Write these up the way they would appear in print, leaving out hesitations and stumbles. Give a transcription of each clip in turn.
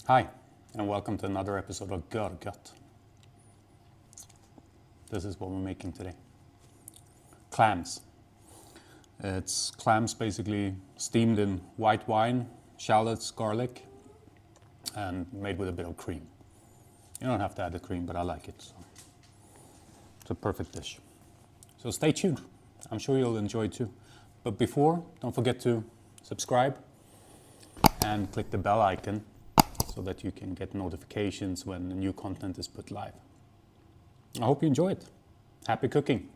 Hi, and welcome to another episode of Görgött. This is what we're making today. Clams. It's clams basically steamed in white wine, shallots, garlic, and made with a bit of cream. You don't have to add the cream, but I like it. So it's a perfect dish. So stay tuned. I'm sure you'll enjoy it too. But before, don't forget to subscribe and click the bell icon so that you can get notifications when the new content is put live. I hope you enjoy it. Happy cooking.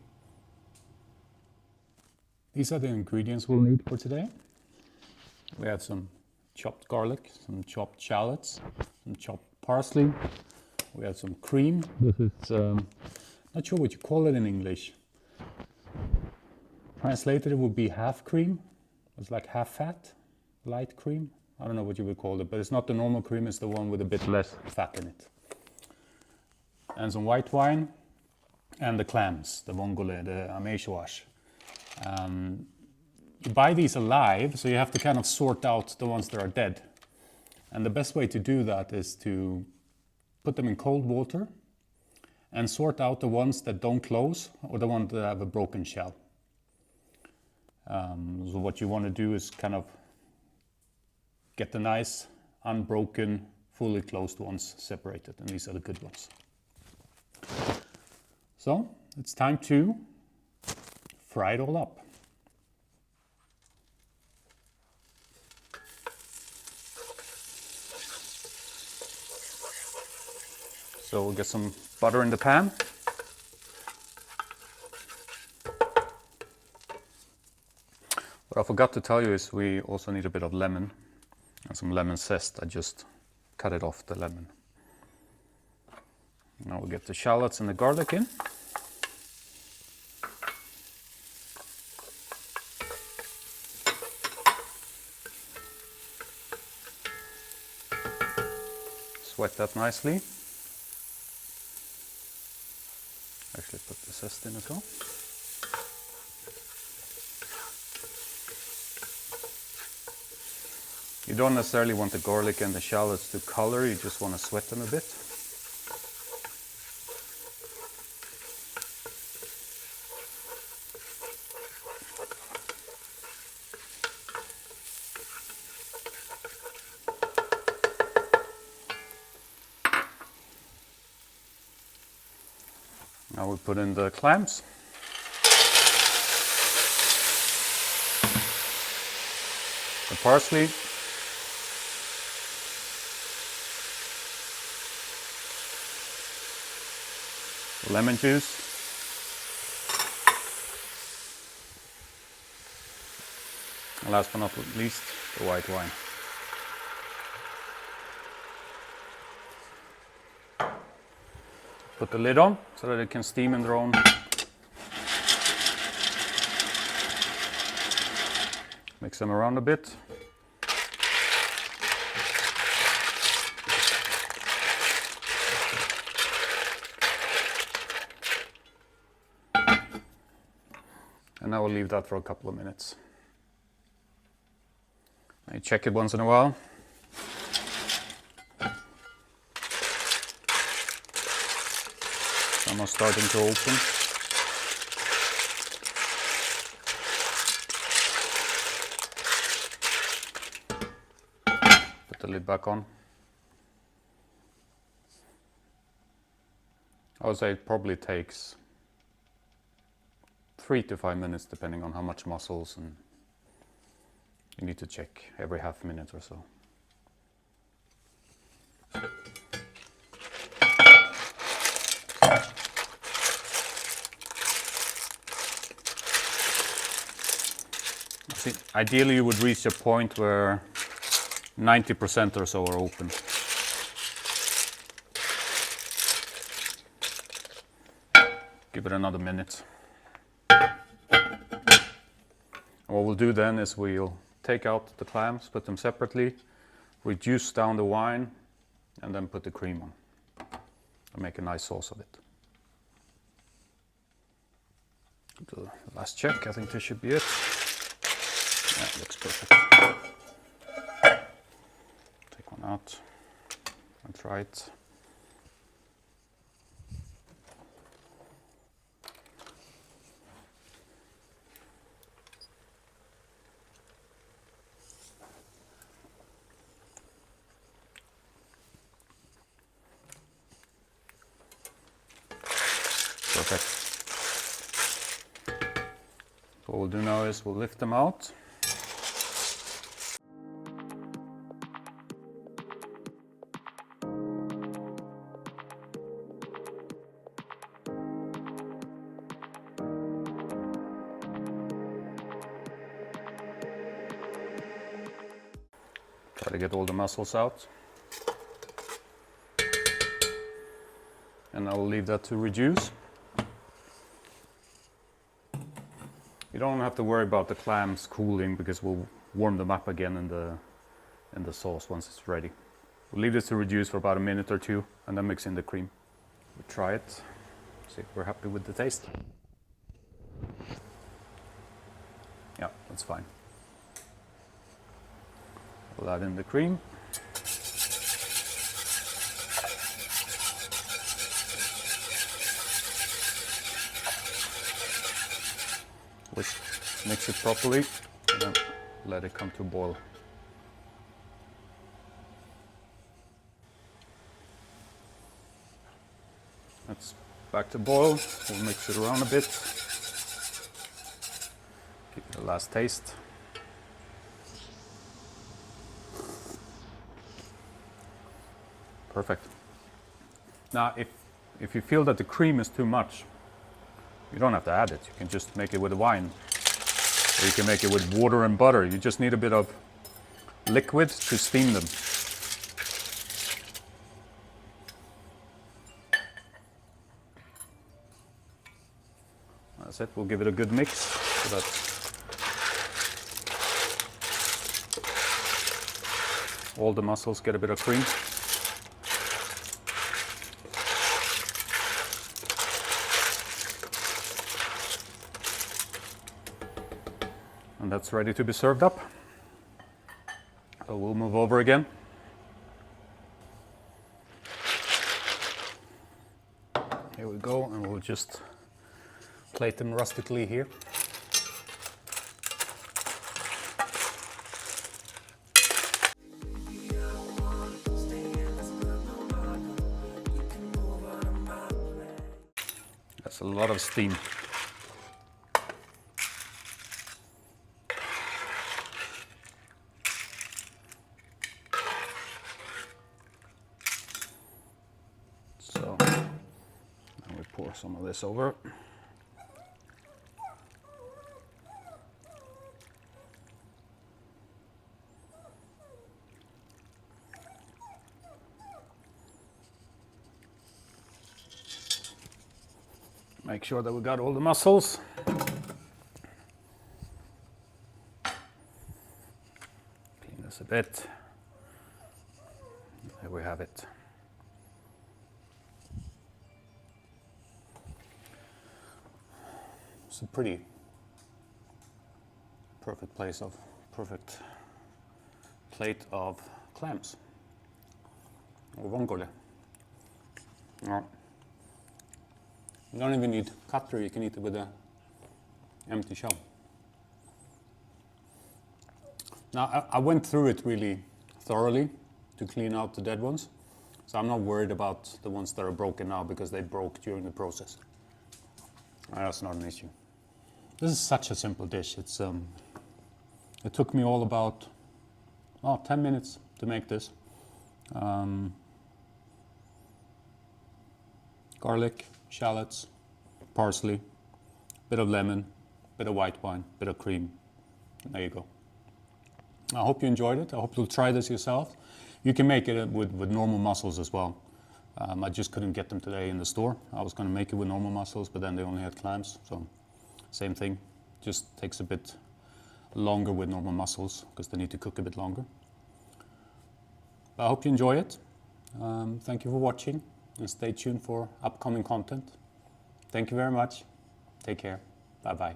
These are the ingredients we'll need for today. We have some chopped garlic, some chopped shallots, some chopped parsley. We have some cream. This is, not sure what you call it in English. Translated it would be half cream. It's like half fat, light cream. I don't know what you would call it, but it's not the normal cream, it's the one with a bit less fat in it. And some white wine, and the clams, the Vongole, the ameijoas. You buy these alive, so you have to kind of sort out the ones that are dead. And the best way to do that is to put them in cold water and sort out the ones that don't close or the ones that have a broken shell. So what you want to do is kind of get the nice, unbroken, fully closed ones separated, and these are the good ones. So it's time to fry it all up. So we'll get some butter in the pan. What I forgot to tell you is we also need a bit of lemon and some lemon zest. I just cut it off the lemon. Now we'll get the shallots and the garlic in. Sweat that nicely. Actually put the zest in as well. You don't necessarily want the garlic and the shallots to color, you just want to sweat them a bit. Now we put in the clams. The parsley. Lemon juice. And last but not least, the white wine. Put the lid on so that it can steam in their own. Mix them around a bit. And I will leave that for a couple of minutes. I check it once in a while. It's almost starting to open. Put the lid back on. I would say it probably takes 3 to 5 minutes depending on how much mussels, and you need to check every half minute or so. See, ideally you would reach a point where 90% or so are open. Give it another minute. What we'll do then is we'll take out the clams, put them separately, reduce down the wine, and then put the cream on and make a nice sauce of it. Do the last check, I think this should be it. Yeah, looks perfect. Take one out. I'll try it. Perfect. What we'll do now is we'll lift them out. Try to get all the mussels out. And I'll leave that to reduce. You don't have to worry about the clams cooling because we'll warm them up again in the sauce once it's ready. We'll leave this to reduce for about a minute or two and then mix in the cream. We'll try it, see if we're happy with the taste. Yeah, that's fine. We'll add in the cream. Mix it properly and then let it come to a boil. That's back to boil. We'll mix it around a bit. Give it a last taste. Perfect. Now, if you feel that the cream is too much, you don't have to add it. You can just make it with wine. Or you can make it with water and butter. You just need a bit of liquid to steam them. That's it. We'll give it a good mix so that all the mussels get a bit of cream. And that's ready to be served up. So we'll move over again. Here we go, and we'll just plate them rustically here. That's a lot of steam. So now we pour some of this over. Make sure that we got all the mussels. Clean this a bit. There we have it. It's a pretty perfect plate of clams or vongole. No. You don't even need cutlery, you can eat it with an empty shell. Now, I went through it really thoroughly to clean out the dead ones, so I'm not worried about the ones that are broken now because they broke during the process. That's not an issue. This is such a simple dish. It took me all about 10 minutes to make this. Garlic, shallots, parsley, bit of lemon, bit of white wine, bit of cream. There you go. I hope you enjoyed it. I hope you'll try this yourself. You can make it with normal mussels as well. I just couldn't get them today in the store. I was going to make it with normal mussels, but then they only had clams, so same thing. Just takes a bit longer with normal mussels because they need to cook a bit longer. But I hope you enjoy it. Thank you for watching and stay tuned for upcoming content. Thank you very much. Take care. Bye-bye.